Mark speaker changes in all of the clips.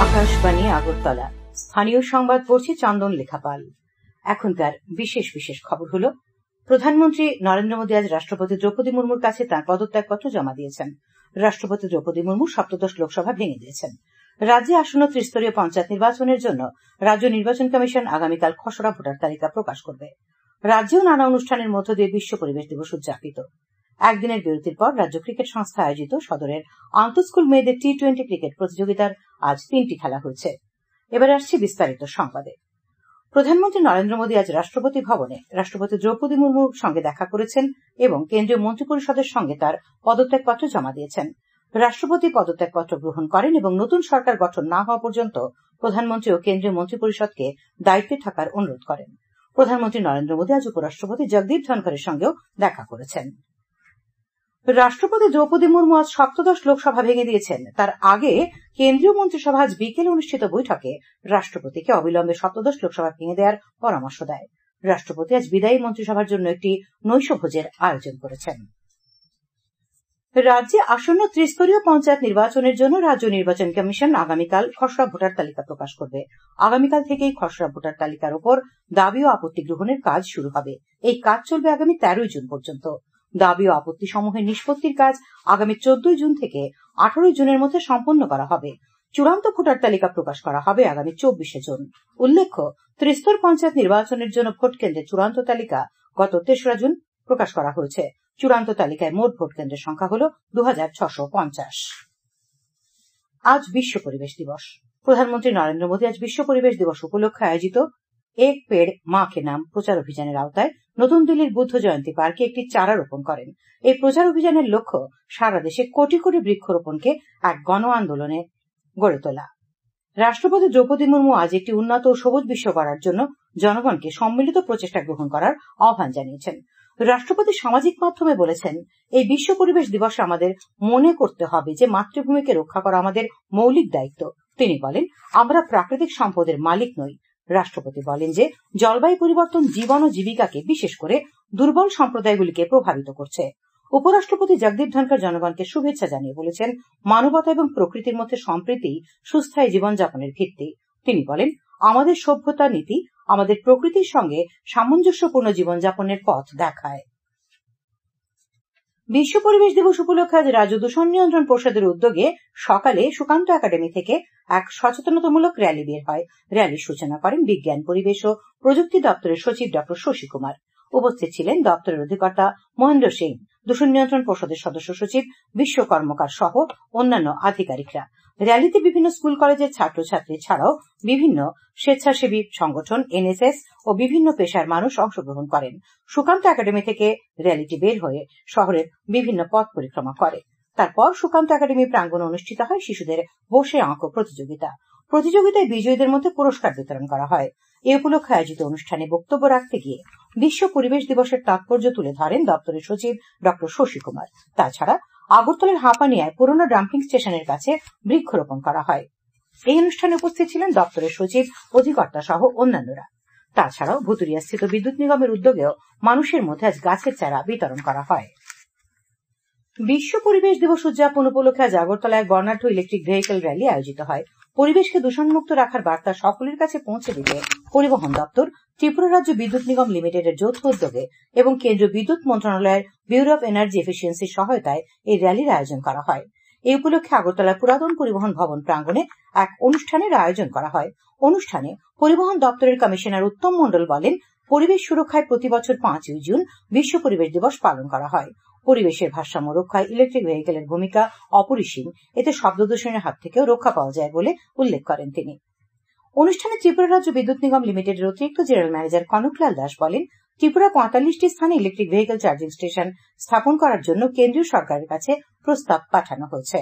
Speaker 1: আকাশবাণী আগরতলা। স্থানীয় সংবাদ পড়ছি চন্দন লেখাপাল। এখনকার বিশেষ বিশেষ খবর হলো, প্রধানমন্ত্রী নরেন্দ্র মোদী আজ রাষ্ট্রপতি দ্রৌপদী মুর্মুর কাছে তাঁর পদত্যাগপত্র জমা দিয়েছেন। রাষ্ট্রপতি দ্রৌপদী মুর্মু সপ্তদশ লোকসভা ভেঙে দিয়েছেন। রাজ্যে আসন্ন ত্রিস্তরীয় পঞ্চায়েত নির্বাচনের জন্য রাজ্য নির্বাচন কমিশন আগামীকাল খসড়া ভোটার তালিকা প্রকাশ করবে। রাজ্যেও নানা অনুষ্ঠানের মধ্য দিয়ে বিশ্ব পরিবেশ দিবস উদযাপিত। একদিনের বিরতির পর রাজ্য ক্রিকেট সংস্থা আয়োজিত সদরের আন্তঃস্কুল মেয়েদের টি-20 ক্রিকেট প্রতিযোগিতার আজ 3টি খেলা হয়েছে। এবার আসছে বিস্তারিত সংবাদে। প্রধানমন্ত্রী নরেন্দ্র মোদী আজ রাষ্ট্রপতি ভবনে রাষ্ট্রপতি দ্রৌপদী মুর্মুর সঙ্গে দেখা করেছেন এবং কেন্দ্রীয় মন্ত্রিপরিষদের সঙ্গে তার পদত্যাগপত্র জমা দিয়েছেন। রাষ্ট্রপতি পদত্যাগপত্র গ্রহণ করেন এবং নতুন সরকার গঠন না হওয়া পর্যন্ত প্রধানমন্ত্রী ও কেন্দ্রীয় মন্ত্রিপরিষদকে দায়িত্বে থাকার অনুরোধ করেন। প্রধানমন্ত্রী নরেন্দ্র মোদী আজ উপরাষ্ট্রপতি জগদীপ ধনখড়ের সঙ্গেও দেখা করেছেন। রাষ্ট্রপতি দ্রৌপদী মুর্মু আজ সপ্তদশ লোকসভা ভেঙে দিয়েছেন। তার আগে কেন্দ্রীয় মন্ত্রিসভা আজ বিকেলে অনুষ্ঠিত বৈঠকে রাষ্ট্রপতিকে অবিলম্বে সপ্তদশ লোকসভা ভেঙে দেওয়ার পরামর্শ দেয়। রাষ্ট্রপতি আজ বিদায়ী মন্ত্রিসভার জন্য একটি নৈশভোজের আয়োজন করেছেন। রাজ্যে আসন্ন ত্রিস্তরীয় পঞ্চায়েত নির্বাচনের জন্য রাজ্য নির্বাচন কমিশন আগামীকাল খসড়া ভোটার তালিকা প্রকাশ করবে। আগামীকাল থেকেই খসড়া ভোটার তালিকার উপর দাবি ও আপত্তি গ্রহণের কাজ শুরু হবে। এই কাজ চলবে আগামী 13 জুন পর্যন্ত। দাবি ও আপত্তি সমূহের নিষ্পত্তির কাজ আগামী 14 জুন থেকে 18 জুনের মধ্যে সম্পন্ন করা হবে। চূড়ান্ত ভোটার তালিকা প্রকাশ করা হবে আগামী 24 জুন। উল্লেখ্য, ত্রিস্তর পঞ্চায়েত নির্বাচনের জন্য ভোট কেন্দ্রের চূড়ান্ত তালিকা গত 3রা জুন প্রকাশ করা হয়েছে। চূড়ান্ত তালিকায় মোট ভোট কেন্দ্রের সংখ্যা হল 2650। আজ বিশ্ব পরিবেশ দিবস। প্রধানমন্ত্রী নরেন্দ্র মোদী আজ বিশ্ব পরিবেশ দিবস উপলক্ষে আয়োজিত এক পেড় মা কে নাম প্রচার অভিযানের আওতায় নতুন দিল্লির বুদ্ধ জয়ন্তী পার্কে একটি চারা রোপণ করেন। এই প্রচার অভিযানের লক্ষ্য সারা দেশে কোটি কোটি বৃক্ষরোপণকে এক গণ আন্দোলনে গড়ে তোলা। রাষ্ট্রপতি দ্রৌপদী মুর্মু আজ একটি উন্নত ও সবুজ বিশ্ব গড়ার জন্য জনগণকে সম্মিলিত প্রচেষ্টা গ্রহণ করার আহ্বান জানিয়েছেন। রাষ্ট্রপতি সামাজিক মাধ্যমে বলেছেন, এই বিশ্ব পরিবেশ দিবসে আমাদের মনে করতে হবে যে মাতৃভূমিকে রক্ষা করা আমাদের মৌলিক দায়িত্ব। তিনি বলেন, আমরা প্রাকৃতিক সম্পদের মালিক নই। রাষ্ট্রপতি বলেন যে জলবায়ু পরিবর্তন জীবন ও জীবিকাকে, বিশেষ করে দুর্বল সম্প্রদায়গুলিকে প্রভাবিত করছে। উপরাষ্ট্রপতি জগদীপ ধনখড় জনগণকে শুভেচ্ছা জানিয়ে বলেছেন, মানবতা এবং প্রকৃতির মধ্যে সম্প্রীতি সুস্থায়ী জীবনযাপনের ভিত্তি। তিনি বলেন, আমাদের সভ্যতা নীতি আমাদের প্রকৃতির সঙ্গে সামঞ্জস্যপূর্ণ জীবনযাপনের পথ দেখায়। বিশ্ব পরিবেশ দিবস উপলক্ষে আজ রাজ্য দূষণ নিয়ন্ত্রণ পরিষদের উদ্যোগে সকালে সুকান্ত একাডেমি থেকে এক সচেতনতামূলক র্যালি বের হয়। র্যালির সূচনা করেন বিজ্ঞান, পরিবেশ ও প্রযুক্তি দপ্তরের সচিব ডক্টর শশী কুমার। উপস্থিত ছিলেন দপ্তরের অধিকর্তা মহেন্দ্র সিং, দূষণ নিয়ন্ত্রণ পরিষদের সদস্য সচিব বিশ্ব কর্মকার সহ অন্যান্য আধিকারিকরা। র্যালিতে বিভিন্ন স্কুল কলেজের ছাত্রছাত্রী ছাড়াও বিভিন্ন স্বেচ্ছাসেবী সংগঠন, এনএসএস ও বিভিন্ন পেশার মানুষ অংশগ্রহণ করেন। সুকান্ত একাডেমি থেকে র্যালিটি বের হয়ে শহরের বিভিন্ন পথ পরিক্রমা করে। তারপর সুকান্ত একাডেমি প্রাঙ্গণে অনুষ্ঠিত হয় শিশুদের বসে আঁকো প্রতিযোগিতা। প্রতিযোগিতায় বিজয়ীদের মধ্যে পুরস্কার বিতরণ করা হয়। এ উপলক্ষে আয়োজিত অনুষ্ঠানে বক্তব্য রাখতে গিয়ে বিশ্ব পরিবেশ দিবসের তাৎপর্য তুলে ধরেন দপ্তরের সচিব ডক্টর শশী কুমার। তাছাড়া আগরতলার হাঁপানিয়ায় পুরনো ডাম্পিং স্টেশনের কাছে বৃক্ষরোপণ করা হয়। এই অনুষ্ঠানে উপস্থিত ছিলেন দপ্তরের সচিব, অধিকর্তা সহ অন্যান্যরা। তাছাড়াও ভুতুরিয়া স্থিত বিদ্যুৎ নিগমের উদ্যোগেও মানুষের মধ্যে আজ গাছের চারা বিতরণ করা হয়। বিশ্ব পরিবেশ দিবস উদযাপন উপলক্ষে আজ আগরতলায় বর্ণাঢ্য ইলেকট্রিক ভেহিকেল র্যালি আয়োজিত হয়। পরিবেশকে দূষণমুক্ত রাখার বার্তা সকলের কাছে পৌঁছে দিতে পরিবহন দপ্তর, ত্রিপুরা রাজ্য বিদ্যুৎ নিগম লিমিটেডের যৌথ উদ্যোগে এবং কেন্দ্রীয় বিদ্যুৎ মন্ত্রণালয়ের ব্যুরো অব এনার্জি এফিসিয়েন্সির সহায়তায় এই র্যালির আয়োজন করা হয়। এই উপলক্ষে আগরতলার পুরাতন পরিবহন ভবন প্রাঙ্গণে এক অনুষ্ঠানের আয়োজন করা হয়। অনুষ্ঠানে পরিবহন দপ্তরের কমিশনার উত্তম মণ্ডল বলেন, পরিবেশ সুরক্ষায় প্রতি বছর 5 জুন বিশ্ব পরিবেশ দিবস পালন করা হয়। পরিবেশের ভারসাম্য রক্ষায় ইলেকট্রিক ভেহিকেলের ভূমিকা অপরিসীম। এতে শব্দ দূষণের হাত থেকেও রক্ষা পাওয়া যায় বলে উল্লেখ করেন তিনি। অনুষ্ঠানে ত্রিপুরা রাজ্য বিদ্যুৎ নিগম লিমিটেডের অতিরিক্ত জেনারেল ম্যানেজার কনকলাল দাস বলেন, ত্রিপুরা 45টি স্থানে ইলেকট্রিক ভেহিকেল চার্জিং স্টেশন স্থাপন করার জন্য কেন্দ্রীয় সরকারের কাছে প্রস্তাব পাঠানো হয়েছে।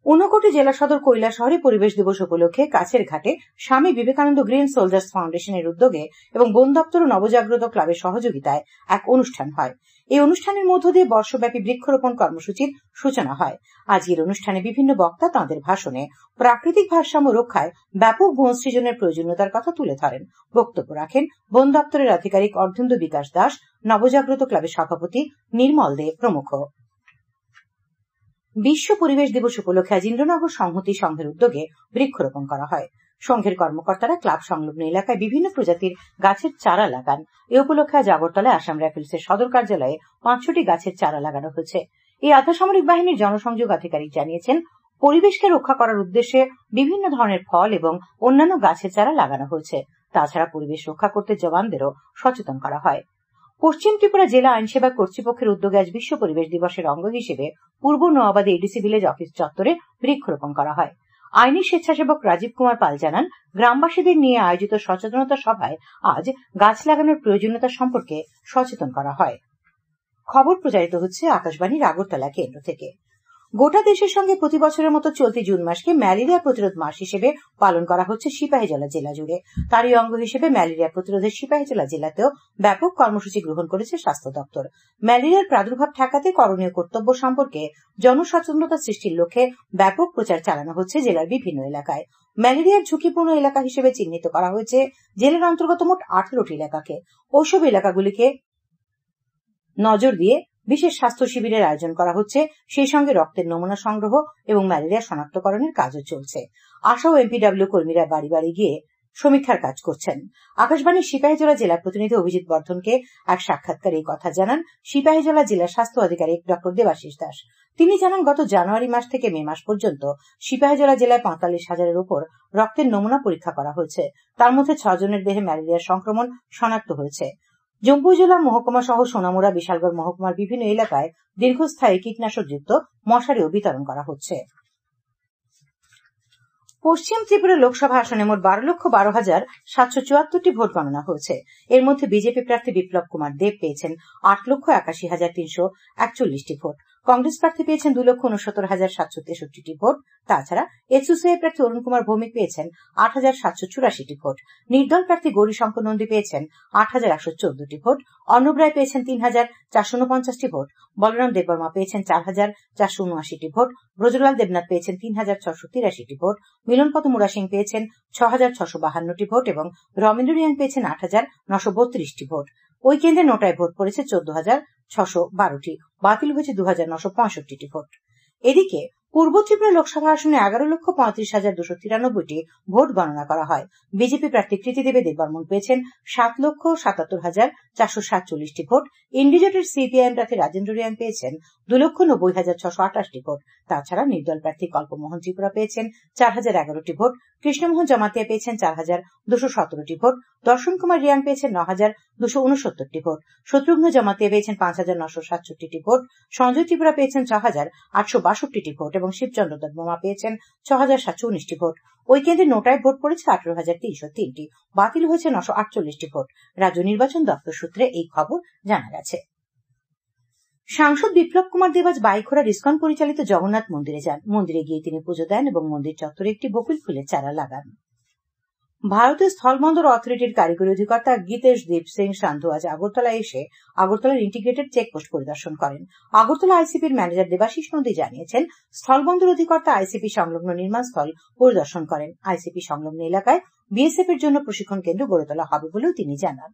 Speaker 1: ঊনকোটি জেলা সদর কৈলাসহরে পরিবেশ দিবস উপলক্ষে কাছের ঘাটে স্বামী বিবেকানন্দ গ্রিন সোলজার্স ফাউন্ডেশনের উদ্যোগে এবং বন দপ্তর ও নবজাগ্রত ক্লাবের সহযোগিতায় এক অনুষ্ঠান হয়। এই অনুষ্ঠানের মধ্য দিয়ে বর্ষব্যাপী বৃক্ষরোপণ কর্মসূচির সূচনা হয়। আজকের অনুষ্ঠানে বিভিন্ন বক্তা তাঁদের ভাষণে প্রাকৃতিক ভারসাম্য রক্ষায় ব্যাপক বন সৃজনের প্রয়োজনীয়তার কথা তুলে ধরেন। বক্তব্য রাখেন বন দপ্তরের আধিকারিক অর্ধেন্দু বিকাশ দাস, নবজাগ্রত ক্লাবের সভাপতি নির্মল দে প্রমুখ। বিশ্ব পরিবেশ দিবস উপলক্ষে আজ ইন্দ্রনগর সংহতি সংঘের উদ্যোগে বৃক্ষরোপণ করা হয়। সংঘের কর্মকর্তারা ক্লাব সংলগ্ন এলাকায় বিভিন্ন প্রজাতির গাছের চারা লাগান। এ উপলক্ষে আজ আগরতলায় আসাম রাইফেলসের সদর কার্যালয়ে 500টি গাছের চারা লাগানো হয়েছে। এই আধাসামরিক বাহিনীর জনসংযোগ আধিকারিক জানিয়েছেন, পরিবেশকে রক্ষা করার উদ্দেশ্যে বিভিন্ন ধরনের ফল এবং অন্যান্য গাছের চারা লাগানো হয়েছে। তাছাড়া পরিবেশ রক্ষা করতে জওয়ানদেরও সচেতন করা হয়। পশ্চিম ত্রিপুরা জেলা আইনসেবা কর্তৃপক্ষের উদ্যোগে আজ বিশ্ব পরিবেশ দিবসের অঙ্গ হিসেবে পূর্ব নোয়াবাদী এডিসি ভিলেজ অফিস চত্বরে বৃক্ষরোপণ করা হয়। আইনি স্বেচ্ছাসেবক রাজীব কুমার পাল জানান, গ্রামবাসীদের নিয়ে আয়োজিত সচেতনতা সভায় আজ গাছ লাগানোর প্রয়োজনীয়তা সম্পর্কে সচেতন করা হয়। খবর প্রচারিত হচ্ছে আকাশবাণীর আগরতলা কেন্দ্র থেকে। গোটা দেশের সঙ্গে প্রতি বছরের মতো চলতি জুন মাসকে ম্যালেরিয়া প্রতিরোধ মাস হিসেবে পালন করা হচ্ছে সিপাহীজলা জেলা জুড়ে। তারই অঙ্গ হিসেবে ম্যালেরিয়া প্রতিরোধে সিপাহীজলা জেলাতেও ব্যাপক কর্মসূচি গ্রহণ করেছে স্বাস্থ্য দপ্তর। ম্যালেরিয়ার প্রাদুর্ভাব ঠেকাতে করণীয় কর্তব্য সম্পর্কে জনসচেতনতা সৃষ্টির লক্ষ্যে ব্যাপক প্রচার চালানো হচ্ছে জেলার বিভিন্ন এলাকায়। ম্যালেরিয়ার ঝুঁকিপূর্ণ এলাকা হিসেবে চিহ্নিত করা হয়েছে জেলার অন্তর্গত মোট 18টি এলাকাকে। ওইসব এলাকাগুলিকে নজর দিয়ে বিশেষ স্বাস্থ্য শিবিরের আয়োজন করা হচ্ছে। সেই সঙ্গে রক্তের নমুনা সংগ্রহ এবং ম্যালেরিয়া শনাক্তকরণের কাজও চলছে। আশা ও এমপিডব্লিউ কর্মীরা বাড়ি বাড়ি গিয়ে সমীক্ষার কাজ করছেন। আকাশবাণীর সিপাহীজলা জেলা প্রতিনিধি অভিজিৎ বর্ধনকে এক সাক্ষাৎকারে এই কথা জানান সিপাহীজলা জেলার স্বাস্থ্য আধিকারিক ডক্টর দেবাশিস দাস। তিনি জানান, গত জানুয়ারি মাস থেকে মে মাস পর্যন্ত সিপাহীজলা জেলায় 45,000-এর উপর রক্তের নমুনা পরীক্ষা করা হয়েছে। তার মধ্যে 6 জনের দেহে ম্যালেরিয়ার সংক্রমণ শনাক্ত হয়েছে। জম্মু জেলা মহকুমা সহ সোনামুড়া, বিশালগড় মহকুমার বিভিন্ন এলাকায় দীর্ঘস্থায়ী কীটনাশকযুক্ত মশারিও বিতরণ করা হচ্ছে। পশ্চিম ত্রিপুরা লোকসভা আসনে মোট 12,12,774টি ভোট গণনা হয়েছে। এর মধ্যে বিজেপি প্রার্থী বিপ্লব কুমার দেব পেয়েছেন 8,81,341টি ভোট। কংগ্রেস প্রার্থী পেয়েছেন 2,69,763টি ভোট। তাছাড়া এসইউসিআই প্রার্থী অরুণ কুমার ভৌমিক পেয়েছেন 8,784টি ভোট। নির্দল প্রার্থী গৌরীশঙ্কর নন্দী পেয়েছেন 8,114টি ভোট। অর্ণব রায় পেয়েছেন 3,449টি ভোট। বলরাম দেববর্মা পেয়েছেন 4,479টি ভোট। ব্রজলাল দেবনাথ পেয়েছেন 3,683টি ভোট। মিলনপত মুরা সিং পেয়েছেন 6,652টি ভোট এবং রমেন্দ্র রিয়াং পেয়েছেন 8,932টি ভোট। ওই কেন্দ্রে নোটায় ভোট পড়েছে 14,612টি, বাতিল হয়েছে 2,965টি ভোট। এদিকে পূর্ব ত্রিপুরা লোকসভা আসনে 11,35,293টি ভোট গণনা করা হয়। বিজেপি প্রার্থী কৃতি দেবে দেববর্মন পেয়েছেন 7,77,447টি ভোট। ইন্ডিজোটের সিপিআইএম প্রার্থী রাজেন্দ্র রিয়াং পেয়েছেন 2,90,628টি ভোট। তাছাড়া নির্দল প্রার্থী কল্পমোহন ত্রিপুরা পেয়েছেন 4,011টি ভোট। কৃষ্ণমোহন জমাতিয়া পেয়েছেন 4,217টি ভোট। দর্শন কুমার রিয়াং পেয়েছেন 9,269টি ভোট। শত্রুঘ্ন জমাতিয়া পেয়েছেন 5,967টি ভোট। সঞ্জয় ত্রিপুরা পেয়েছেন 6,862টি ভোট এবং শিবচন্দ্র দেববর্মা পেয়েছেন 6,719টি ভোট। ওই কেন্দ্রে নোটায় ভোট পড়েছে 18,303টি, বাতিল হয়েছে 948টি ভোট। রাজ্য নির্বাচন দপ্তর সূত্রে এই খবর জানা গেছে। সাংসদ বিপ্লব কুমার দেব আজ বাইখোড়ার ইসকন পরিচালিত জগন্নাথ মন্দিরে যান। মন্দিরে গিয়ে তিনি পুজো দেন এবং মন্দির চত্বরে একটি বকুল ফুলের চারা লাগান। ভারতীয় স্থলবন্দর অথরিটির কারিগরি অধিকর্তা গীতেশ দীপ সিং সান্ধু আজ আগরতলায় এসে আগরতলার ইন্টিগ্রেটেড চেকপোস্ট পরিদর্শন করেন। আগরতলা আইসিপির ম্যানেজার দেবাশিস নন্দী জানিয়েছেন, স্থলবন্দর অধিকর্তা আইসিপি সংলগ্ন নির্মাণ স্থল পরিদর্শন করেন। আইসিপি সংলগ্ন এলাকায় বিএসএফ এর জন্য প্রশিক্ষণ কেন্দ্র গড়ে তোলা হবে বলেও তিনি জানান।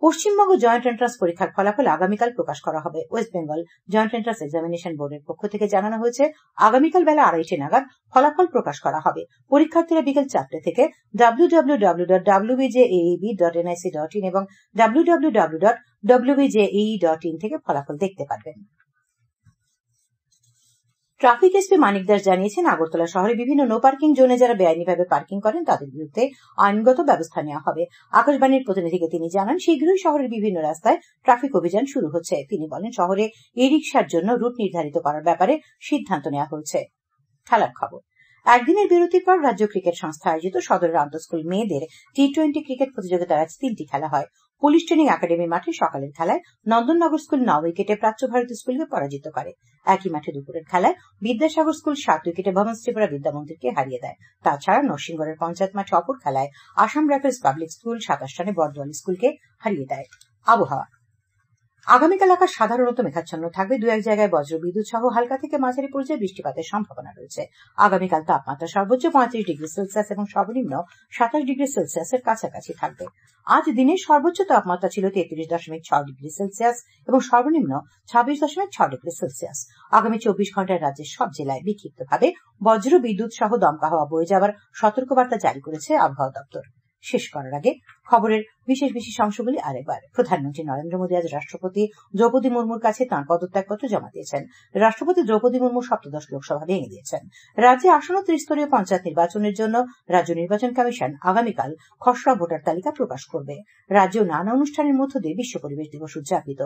Speaker 1: পশ্চিমবঙ্গ জয়েন্ট এন্ট্রান্স পরীক্ষার ফলাফল আগামীকাল প্রকাশ করা হবে। West Bengal joint entrance examination বোর্ডের পক্ষ থেকে জানানো হয়েছে, আগামীকাল বেলা 2:30 নাগাদ ফলাফল প্রকাশ করা হবে। পরীক্ষার্থীরা বিকেল 4টে থেকে www.wbjaeb.nic.in এবং www.wbjae.in থেকে ফলাফল দেখতে পারবেন। ট্রাফিক এসপি মানিক দাস জানিয়েছেন, আগরতলা শহরে বিভিন্ন নো পার্কিং জোনে যারা বেআইনিভাবে পার্কিং করেন তাদের বিরুদ্ধে আইনগত ব্যবস্থা নেওয়া হবে। আকাশবাণীর প্রতিনিধিকে তিনি জানান, শীঘ্রই শহরের বিভিন্ন রাস্তায় ট্রাফিক অভিযান শুরু হচ্ছে। তিনি বলেন, শহরে ই রিক্সার জন্য রুট নির্ধারিত করার ব্যাপারে সিদ্ধান্ত নেওয়া হয়েছে। খেলার খবর। একদিনের বিরতির পর রাজ্য ক্রিকেট সংস্থা আয়োজিত সদরের আন্তঃস্কুল মেয়েদের টি20 ক্রিকেট প্রতিযোগিতার আজ 3টি খেলা হয়। পুলিশ ট্রেনিং একাডেমি মাঠে সকালের খেলায় নন্দননগর স্কুল 9 উইকেটে প্রাচ্য ভারতী স্কুলকে পরাজিত করে। একই মাঠে দুপুরের খেলায় বিদ্যাসাগর স্কুল 7 উইকেটে ভবন ত্রিপুরা বিদ্যা মন্দিরকে হারিয়ে দেয়। তাছাড়া নরসিংগড়ের পঞ্চায়েত মাঠে অপর খেলায় আসাম রাইফেলস পাবলিক স্কুল 27 রানে বর্দোয়ালি স্কুলকে হারিয়ে দেয়। আবহাওয়া। আগামীকাল আকাশ সাধারণত মেঘাচ্ছন্ন থাকবে। দু এক জায়গায় বজ্র বিদ্যুৎ সহ হালকা থেকে মাঝারি পর্যায়ে বৃষ্টিপাতের সম্ভাবনা রয়েছে। আগামীকাল তাপমাত্রা সর্বোচ্চ 35 ডিগ্রি সেলসিয়াস এবং সর্বনিম্ন 27 ডিগ্রি সেলসিয়াসের কাছাকাছি থাকবে। আজ দিনের সর্বোচ্চ তাপমাত্রা ছিল 33.6 ডিগ্রি সেলসিয়াস এবং সর্বনিম্ন 26.6 ডিগ্রি সেলসিয়াস। আগামী 24 ঘন্টায় রাজ্যের সব জেলায় বিক্ষিপ্তভাবে বজ্র বিদ্যুৎ সহ দমকা হাওয়া বয়ে যাওয়ার সতর্কবার্তা জারি করেছে আবহাওয়া দপ্তর। শেষ করার আগে খবরের বিশেষ বিশেষ অংশগুলি আরেকবার। প্রধানমন্ত্রী নরেন্দ্র মোদী আজ রাষ্ট্রপতি দ্রৌপদী মুর্মুর কাছে তাঁর পদত্যাগপত্র জমা দিয়েছেন। রাষ্ট্রপতি দ্রৌপদী মুর্মু সপ্তদশ লোকসভা ভেঙে দিয়েছেন। রাজ্যে আসন্ন ত্রিস্তরীয় পঞ্চায়েত নির্বাচনের জন্য রাজ্য নির্বাচন কমিশন আগামীকাল খসড়া ভোটার তালিকা প্রকাশ করবে। রাজ্যেও নানা অনুষ্ঠানের মধ্য দিয়ে বিশ্ব পরিবেশ দিবস উদযাপিত।